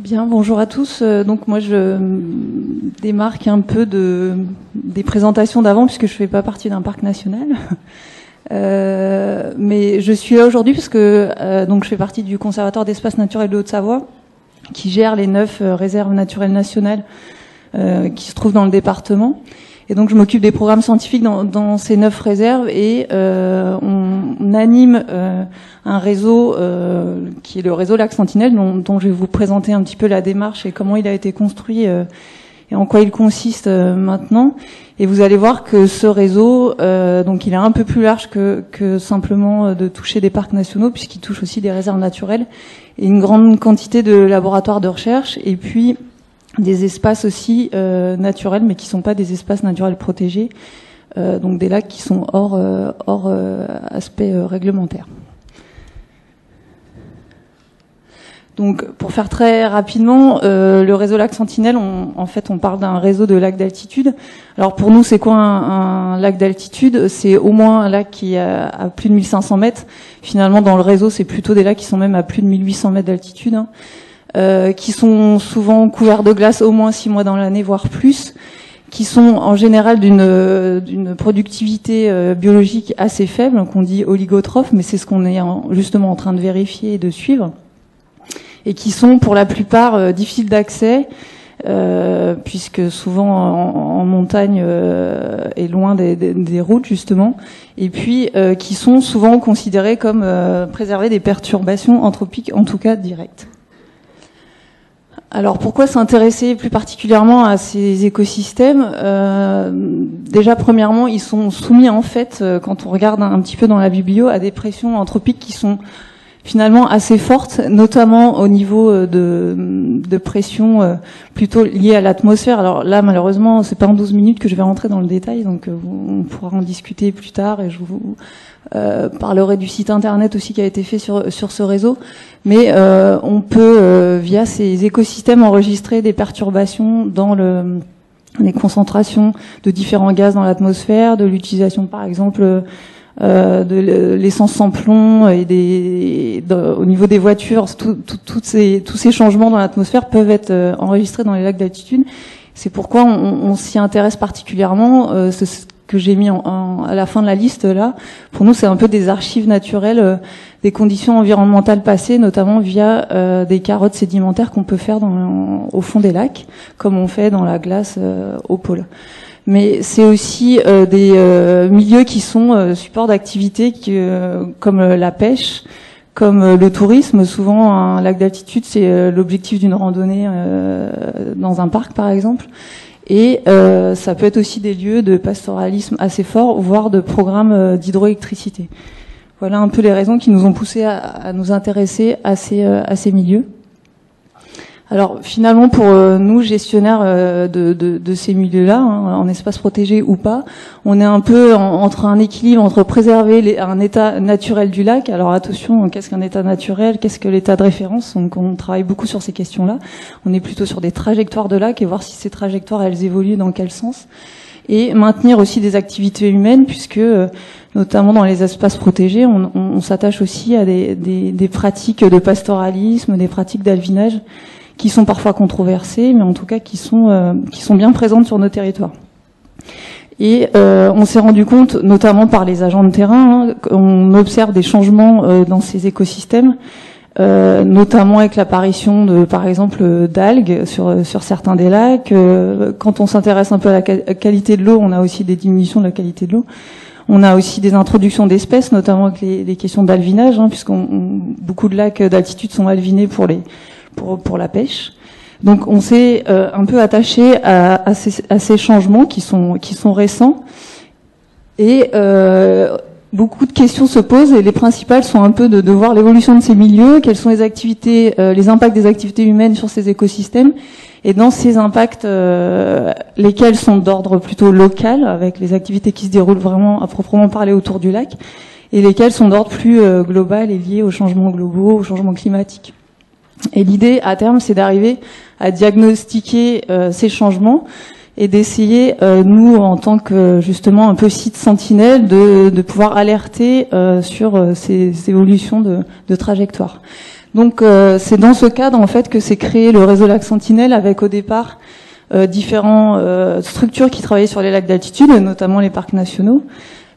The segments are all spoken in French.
Bien, bonjour à tous. Donc moi je démarque un peu des présentations d'avant puisque je fais pas partie d'un parc national. Mais je suis là aujourd'hui parce que donc je fais partie du Conservatoire d'espaces naturels de Haute-Savoie qui gère les 9 réserves naturelles nationales qui se trouvent dans le département. Et donc je m'occupe des programmes scientifiques dans ces 9 réserves et on anime un réseau qui est le réseau Lac Sentinelle dont je vais vous présenter un petit peu la démarche et comment il a été construit et en quoi il consiste maintenant. Et vous allez voir que ce réseau, donc il est un peu plus large que simplement de toucher des parcs nationaux puisqu'il touche aussi des réserves naturelles et une grande quantité de laboratoires de recherche et puis des espaces aussi naturels, mais qui sont pas des espaces naturels protégés, donc des lacs qui sont hors aspect réglementaire. Donc, pour faire très rapidement, le réseau Lac Sentinelle, en fait, on parle d'un réseau de lacs d'altitude. Alors, pour nous, c'est quoi un lac d'altitude? C'est au moins un lac qui est à plus de 1500 mètres. Finalement, dans le réseau, c'est plutôt des lacs qui sont même à plus de 1800 mètres d'altitude, hein. Qui sont souvent couverts de glace au moins 6 mois dans l'année, voire plus, qui sont en général d'une productivité biologique assez faible, qu'on dit oligotrophe, mais c'est ce qu'on est justement en train de vérifier et de suivre, et qui sont pour la plupart difficiles d'accès, puisque souvent en montagne et loin des routes justement, et puis qui sont souvent considérés comme préservés des perturbations anthropiques, en tout cas directes. Alors pourquoi s'intéresser plus particulièrement à ces écosystèmes? Déjà premièrement, ils sont soumis en fait, quand on regarde un petit peu dans la biblio, à des pressions anthropiques qui sont finalement assez fortes, notamment au niveau de pression plutôt liée à l'atmosphère. Alors là, malheureusement, c'est pas en 12 minutes que je vais rentrer dans le détail, donc on pourra en discuter plus tard et je vous parlerai du site internet aussi qui a été fait sur ce réseau. Mais on peut, via ces écosystèmes, enregistrer des perturbations dans les concentrations de différents gaz dans l'atmosphère, de l'utilisation, par exemple, de l'essence sans plomb et au niveau des voitures. Tous ces changements dans l'atmosphère peuvent être enregistrés dans les lacs d'altitude. C'est pourquoi on s'y intéresse particulièrement. Ce que j'ai mis à la fin de la liste là, pour nous c'est un peu des archives naturelles des conditions environnementales passées, notamment via des carottes sédimentaires qu'on peut faire au fond des lacs, comme on fait dans la glace au pôle. Mais c'est aussi des milieux qui sont supports d'activités comme la pêche, comme le tourisme. Souvent, un lac d'altitude, c'est l'objectif d'une randonnée dans un parc, par exemple. Et ça peut être aussi des lieux de pastoralisme assez forts, voire de programmes d'hydroélectricité. Voilà un peu les raisons qui nous ont poussés à nous intéresser à ces milieux. Alors finalement, pour nous, gestionnaires de ces milieux-là, hein, en espace protégé ou pas, on est un peu entre un équilibre entre préserver un état naturel du lac. Alors attention, qu'est-ce qu'un état naturel? Qu'est-ce que l'état de référence? Donc on travaille beaucoup sur ces questions-là. On est plutôt sur des trajectoires de lac et voir si ces trajectoires, elles évoluent dans quel sens. Et maintenir aussi des activités humaines, puisque notamment dans les espaces protégés, on s'attache aussi à des pratiques de pastoralisme, des pratiques d'alvinage, qui sont parfois controversées, mais en tout cas qui sont bien présentes sur nos territoires. Et on s'est rendu compte, notamment par les agents de terrain, hein, qu'on observe des changements dans ces écosystèmes, notamment avec l'apparition de, par exemple, d'algues sur certains des lacs. Quand on s'intéresse un peu à la qualité de l'eau, on a aussi des diminutions de la qualité de l'eau. On a aussi des introductions d'espèces, notamment avec les questions d'alvinage, hein, beaucoup de lacs d'altitude sont alvinés pour la pêche. Donc on s'est un peu attaché à ces changements qui sont récents et beaucoup de questions se posent et les principales sont un peu de voir l'évolution de ces milieux, quelles sont les activités, les impacts des activités humaines sur ces écosystèmes et dans ces impacts lesquels sont d'ordre plutôt local avec les activités qui se déroulent vraiment à proprement parler autour du lac et lesquels sont d'ordre plus global et liés aux changements globaux, aux changements climatiques. Et l'idée, à terme, c'est d'arriver à diagnostiquer ces changements et d'essayer, nous, en tant que, justement, un peu site sentinelle, de pouvoir alerter sur ces évolutions de trajectoire. Donc c'est dans ce cadre en fait que s'est créé le réseau Lac Sentinelle, avec au départ différentes structures qui travaillaient sur les lacs d'altitude, notamment les parcs nationaux,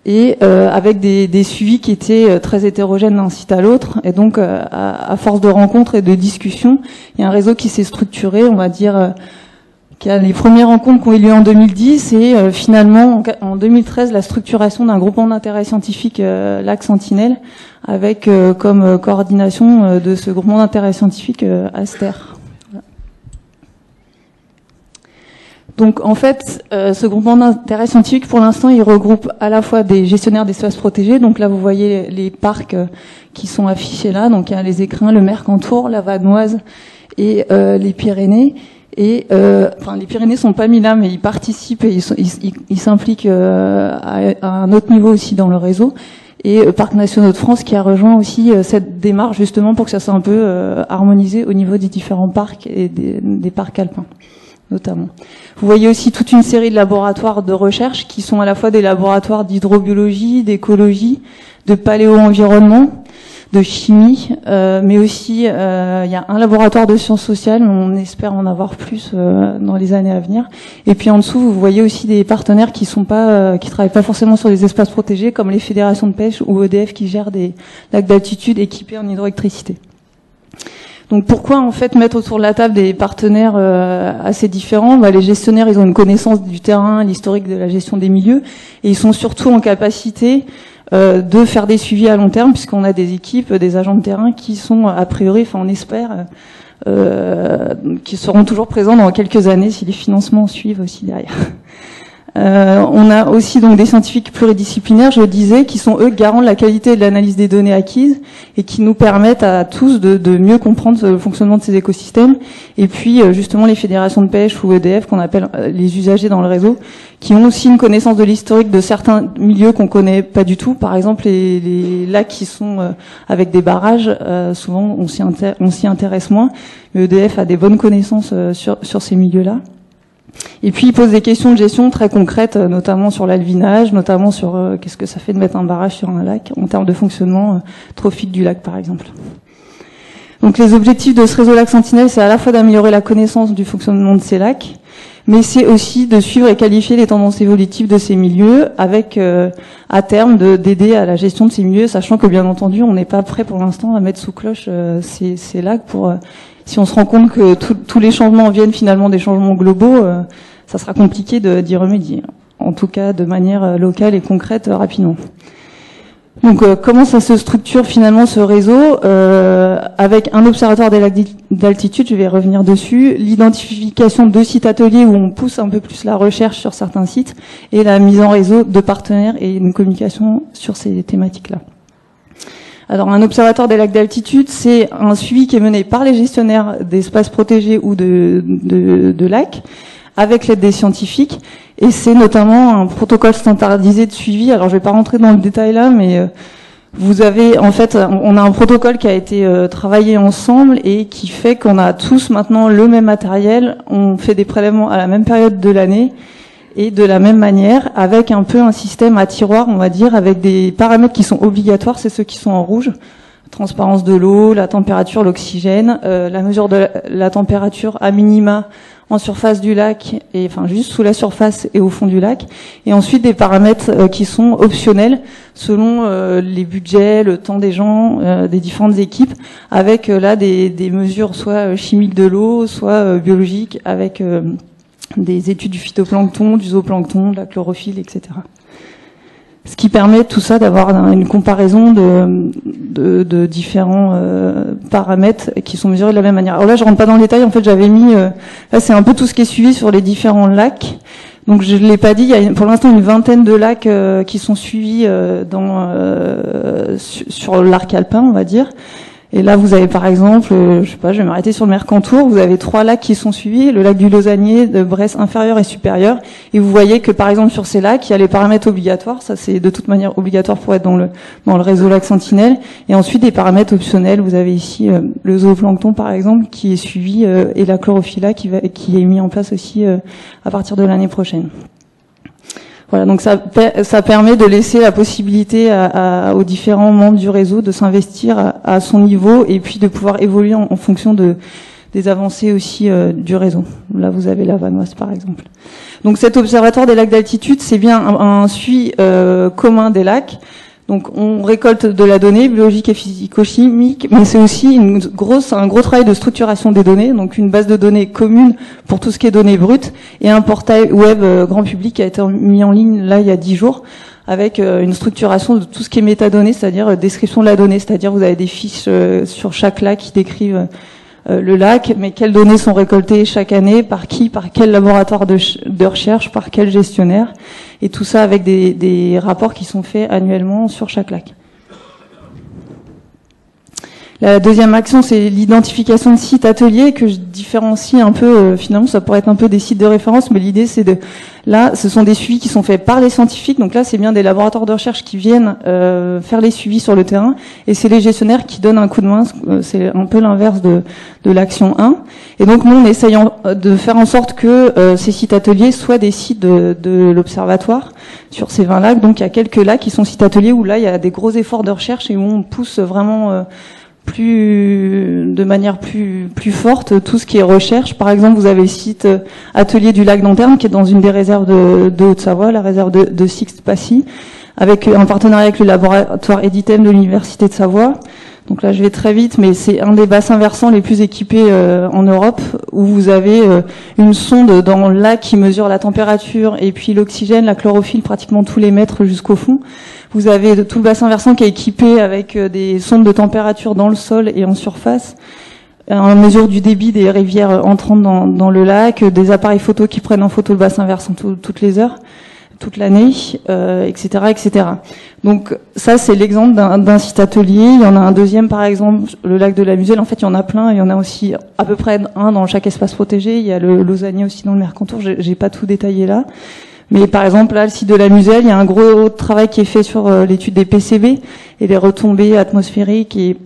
et avec des suivis qui étaient très hétérogènes d'un site à l'autre. Et donc à force de rencontres et de discussions, il y a un réseau qui s'est structuré, on va dire, qui a les premières rencontres qui ont eu lieu en 2010, et finalement en 2013 la structuration d'un groupement d'intérêt scientifique Lac Sentinelle, avec comme coordination de ce groupement d'intérêt scientifique Aster. Voilà. Donc en fait, ce groupement d'intérêt scientifique, pour l'instant, il regroupe à la fois des gestionnaires d'espaces protégés. Donc là, vous voyez les parcs qui sont affichés là. Donc il y a les Écrins, le Mercantour, la Vanoise et les Pyrénées. Et enfin, les Pyrénées sont pas mis là, mais ils participent et ils s'impliquent à un autre niveau aussi dans le réseau. Et Parcs nationaux de France qui a rejoint aussi cette démarche justement pour que ça soit un peu harmonisé au niveau des différents parcs et des parcs alpins notamment. Vous voyez aussi toute une série de laboratoires de recherche qui sont à la fois des laboratoires d'hydrobiologie, d'écologie, de paléo-environnement, de chimie, mais aussi il y a un laboratoire de sciences sociales, on espère en avoir plus dans les années à venir. Et puis en dessous, vous voyez aussi des partenaires qui sont pas, qui travaillent pas forcément sur les espaces protégés, comme les fédérations de pêche ou EDF qui gèrent des lacs d'altitude équipés en hydroélectricité. Donc pourquoi en fait mettre autour de la table des partenaires assez différents? Les gestionnaires, ils ont une connaissance du terrain, l'historique de la gestion des milieux, et ils sont surtout en capacité de faire des suivis à long terme, puisqu'on a des équipes, des agents de terrain qui sont a priori, enfin on espère, qui seront toujours présents dans quelques années si les financements suivent aussi derrière. On a aussi donc des scientifiques pluridisciplinaires, je le disais, qui sont eux garants de la qualité et de l'analyse des données acquises et qui nous permettent à tous de mieux comprendre le fonctionnement de ces écosystèmes. Et puis justement les fédérations de pêche ou EDF qu'on appelle les usagers dans le réseau, qui ont aussi une connaissance de l'historique de certains milieux qu'on connaît pas du tout. Par exemple les lacs qui sont avec des barrages, souvent on s'y intéresse moins. Mais EDF a des bonnes connaissances sur ces milieux-là. Et puis, il pose des questions de gestion très concrètes, notamment sur l'alvinage, notamment sur qu'est-ce que ça fait de mettre un barrage sur un lac, en termes de fonctionnement trophique du lac, par exemple. Donc, les objectifs de ce réseau Lac Sentinelle, c'est à la fois d'améliorer la connaissance du fonctionnement de ces lacs, mais c'est aussi de suivre et qualifier les tendances évolutives de ces milieux, avec, à terme, d'aider à la gestion de ces milieux, sachant que, bien entendu, on n'est pas prêt pour l'instant à mettre sous cloche ces lacs pour... si on se rend compte que tous les changements viennent finalement des changements globaux, ça sera compliqué d'y remédier. En tout cas, de manière locale et concrète, rapidement. Donc, comment ça se structure finalement ce réseau avec un observatoire des lacs d'altitude, je vais revenir dessus, l'identification de sites ateliers où on pousse un peu plus la recherche sur certains sites, et la mise en réseau de partenaires et une communication sur ces thématiques-là. Alors, un observatoire des lacs d'altitude, c'est un suivi qui est mené par les gestionnaires d'espaces protégés ou de lacs, avec l'aide des scientifiques, et c'est notamment un protocole standardisé de suivi. Alors, je vais pas rentrer dans le détail là, mais vous avez, en fait, on a un protocole qui a été travaillé ensemble et qui fait qu'on a tous maintenant le même matériel, on fait des prélèvements à la même période de l'année, et de la même manière, avec un peu un système à tiroir, on va dire, avec des paramètres qui sont obligatoires, c'est ceux qui sont en rouge. Transparence de l'eau, la température, l'oxygène, la mesure de la température à minima en surface du lac, et enfin juste sous la surface et au fond du lac. Et ensuite des paramètres qui sont optionnels selon les budgets, le temps des gens, des différentes équipes, avec là des mesures soit chimiques de l'eau, soit biologiques, avec... des études du phytoplancton, du zooplancton, de la chlorophylle, etc. Ce qui permet tout ça d'avoir une comparaison de différents paramètres qui sont mesurés de la même manière. Alors là, je rentre pas dans le détail. En fait, j'avais mis là, c'est un peu tout ce qui est suivi sur les différents lacs. Donc, je ne l'ai pas dit. Il y a pour l'instant une vingtaine de lacs qui sont suivis sur l'arc alpin, on va dire. Et là, vous avez par exemple, je sais pas, je vais m'arrêter sur le Mercantour, vous avez 3 lacs qui sont suivis, le lac du Lausannier, de Bresse inférieur et supérieur, et vous voyez que par exemple sur ces lacs, il y a les paramètres obligatoires, ça c'est de toute manière obligatoire pour être dans le réseau Lac Sentinelle, et ensuite des paramètres optionnels, vous avez ici le zooplancton par exemple, qui est suivi, et la chlorophylla qui est mis en place aussi à partir de l'année prochaine. Voilà, donc ça permet de laisser la possibilité aux différents membres du réseau de s'investir à son niveau et puis de pouvoir évoluer en fonction des avancées aussi du réseau. Là, vous avez la Vanoise, par exemple. Donc cet observatoire des lacs d'altitude, c'est bien un suivi commun des lacs. Donc on récolte de la donnée biologique et physico-chimique, mais c'est aussi un gros travail de structuration des données, donc une base de données commune pour tout ce qui est données brutes, et un portail web grand public qui a été mis en ligne là il y a 10 jours, avec une structuration de tout ce qui est métadonnées, c'est-à-dire description de la donnée, c'est-à-dire vous avez des fiches sur chaque lac qui décrivent le lac, mais quelles données sont récoltées chaque année, par qui, par quel laboratoire de recherche, par quel gestionnaire, et tout ça avec des rapports qui sont faits annuellement sur chaque lac. La deuxième action, c'est l'identification de sites ateliers que je différencie un peu, finalement ça pourrait être un peu des sites de référence, mais l'idée c'est là, ce sont des suivis qui sont faits par les scientifiques, donc là c'est bien des laboratoires de recherche qui viennent faire les suivis sur le terrain, et c'est les gestionnaires qui donnent un coup de main, c'est un peu l'inverse de l'action 1. Et donc nous on essaye de faire en sorte que ces sites ateliers soient des sites de l'observatoire sur ces 20 lacs, donc il y a quelques lacs qui sont sites ateliers où là il y a des gros efforts de recherche et où on pousse vraiment de manière plus forte tout ce qui est recherche. Par exemple, vous avez le site atelier du lac d'Anterne qui est dans une des réserves de Haute-Savoie, la réserve de Sixte-Passy, avec un partenariat avec le laboratoire Editem de l'Université de Savoie. Donc là, je vais très vite, mais c'est un des bassins versants les plus équipés en Europe, où vous avez une sonde dans le lac qui mesure la température et puis l'oxygène, la chlorophylle, pratiquement tous les mètres jusqu'au fond. Vous avez tout le bassin versant qui est équipé avec des sondes de température dans le sol et en surface, en mesure du débit des rivières entrantes dans le lac, des appareils photo qui prennent en photo le bassin versant toutes les heures, toute l'année, etc., etc. Donc ça, c'est l'exemple d'un site atelier. Il y en a un deuxième, par exemple, le lac de la Muselle. En fait, il y en a plein. Il y en a aussi à peu près un dans chaque espace protégé. Il y a le Lausannier aussi dans le Mercantour. J'ai pas tout détaillé là. Mais par exemple, là, le site de la Muselle, il y a un gros travail qui est fait sur l'étude des PCB et les retombées atmosphériques et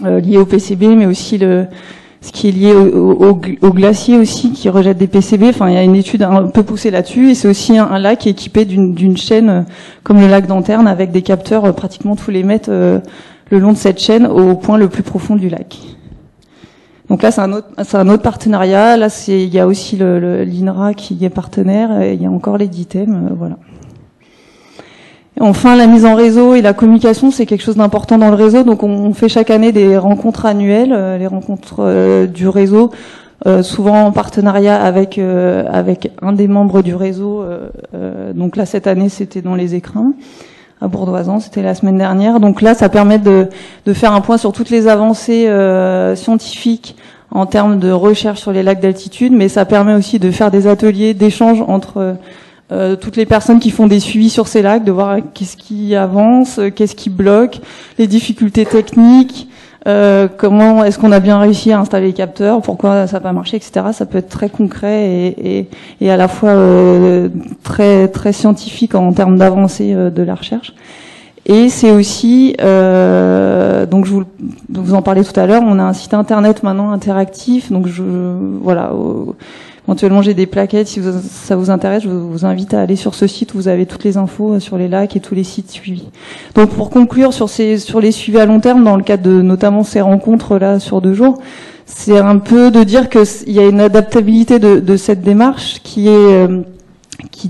liées au PCB, mais aussi ce qui est lié au glacier aussi, qui rejette des PCB. Enfin, il y a une étude un peu poussée là-dessus. Et c'est aussi un lac qui est équipé d'une chaîne comme le lac d'Anterne, avec des capteurs pratiquement tous les mètres le long de cette chaîne au point le plus profond du lac. Donc là, c'est un autre partenariat. Là, il y a aussi l'INRA qui est partenaire. Et il y a encore l'Editem, voilà. Et enfin, la mise en réseau et la communication, c'est quelque chose d'important dans le réseau. Donc, on fait chaque année des rencontres annuelles, les rencontres du réseau, souvent en partenariat avec un des membres du réseau. Donc là, cette année, c'était dans les Écrins, à Bourdoisan, c'était la semaine dernière. Donc là, ça permet de faire un point sur toutes les avancées scientifiques en termes de recherche sur les lacs d'altitude, mais ça permet aussi de faire des ateliers d'échange entre toutes les personnes qui font des suivis sur ces lacs, de voir qu'est-ce qui avance, qu'est-ce qui bloque, les difficultés techniques, comment est-ce qu'on a bien réussi à installer les capteurs, pourquoi ça n'a pas marché, etc. Ça peut être très concret et à la fois très très scientifique en termes d'avancée de la recherche. Et c'est aussi, donc je vous en parlais tout à l'heure, on a un site internet maintenant interactif, donc voilà. Éventuellement, j'ai des plaquettes. Si ça vous intéresse, je vous invite à aller sur ce site où vous avez toutes les infos sur les lacs et tous les sites suivis. Donc, pour conclure sur les suivis à long terme, dans le cadre de notamment ces rencontres là sur 2 jours, c'est un peu de dire que il y a une adaptabilité de cette démarche qui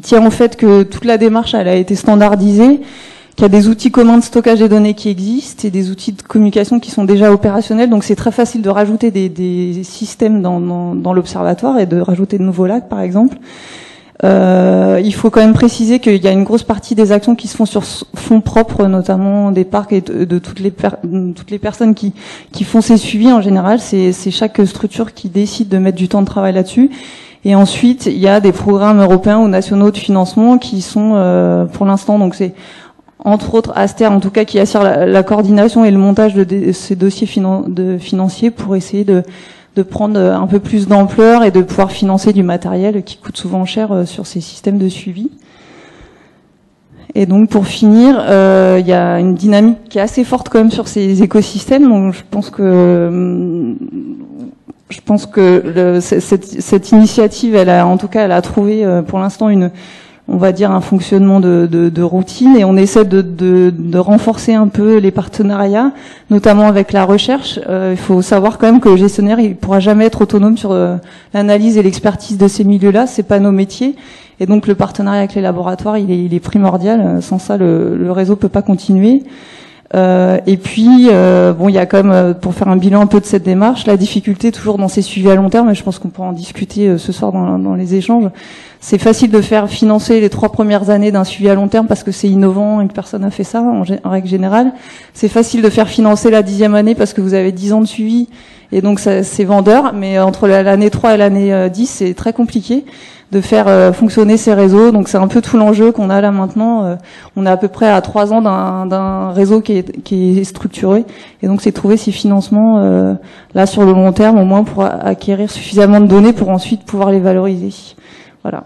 tient au fait que toute la démarche elle a été standardisée, qu'il y a des outils communs de stockage des données qui existent et des outils de communication qui sont déjà opérationnels. Donc c'est très facile de rajouter des systèmes dans l'observatoire et de rajouter de nouveaux lacs, par exemple. Il faut quand même préciser qu'il y a une grosse partie des actions qui se font sur fonds propres, notamment des parcs et de toutes les personnes qui font ces suivis. En général, c'est chaque structure qui décide de mettre du temps de travail là-dessus. Et ensuite, il y a des programmes européens ou nationaux de financement qui sont, pour l'instant, donc c'est entre autres Aster, en tout cas, qui assure la coordination et le montage de ces dossiers financiers pour essayer de prendre un peu plus d'ampleur et de pouvoir financer du matériel qui coûte souvent cher sur ces systèmes de suivi. Et donc, pour finir, il y a une dynamique qui est assez forte quand même sur ces écosystèmes. Donc, je pense que cette initiative, elle a trouvé pour l'instant on va dire, un fonctionnement de routine, et on essaie de renforcer un peu les partenariats, notamment avec la recherche. Il faut savoir quand même que le gestionnaire, il pourra jamais être autonome sur l'analyse et l'expertise de ces milieux-là, c'est pas nos métiers, et donc le partenariat avec les laboratoires, il est primordial. Sans ça, le réseau peut pas continuer. Et puis, il y a quand même, pour faire un bilan un peu de cette démarche, la difficulté toujours dans ces suivis à long terme, et je pense qu'on pourra en discuter ce soir dans les échanges. C'est facile de faire financer les 3 premières années d'un suivi à long terme parce que c'est innovant et que personne n'a fait ça en règle générale. C'est facile de faire financer la 10e année parce que vous avez 10 ans de suivi et donc c'est vendeur. Mais entre l'année 3 et l'année 10, c'est très compliqué de faire fonctionner ces réseaux. Donc c'est un peu tout l'enjeu qu'on a là maintenant. On est à peu près à 3 ans d'un réseau qui est structuré. Et donc c'est trouver ces financements là sur le long terme, au moins pour acquérir suffisamment de données pour ensuite pouvoir les valoriser. Voilà.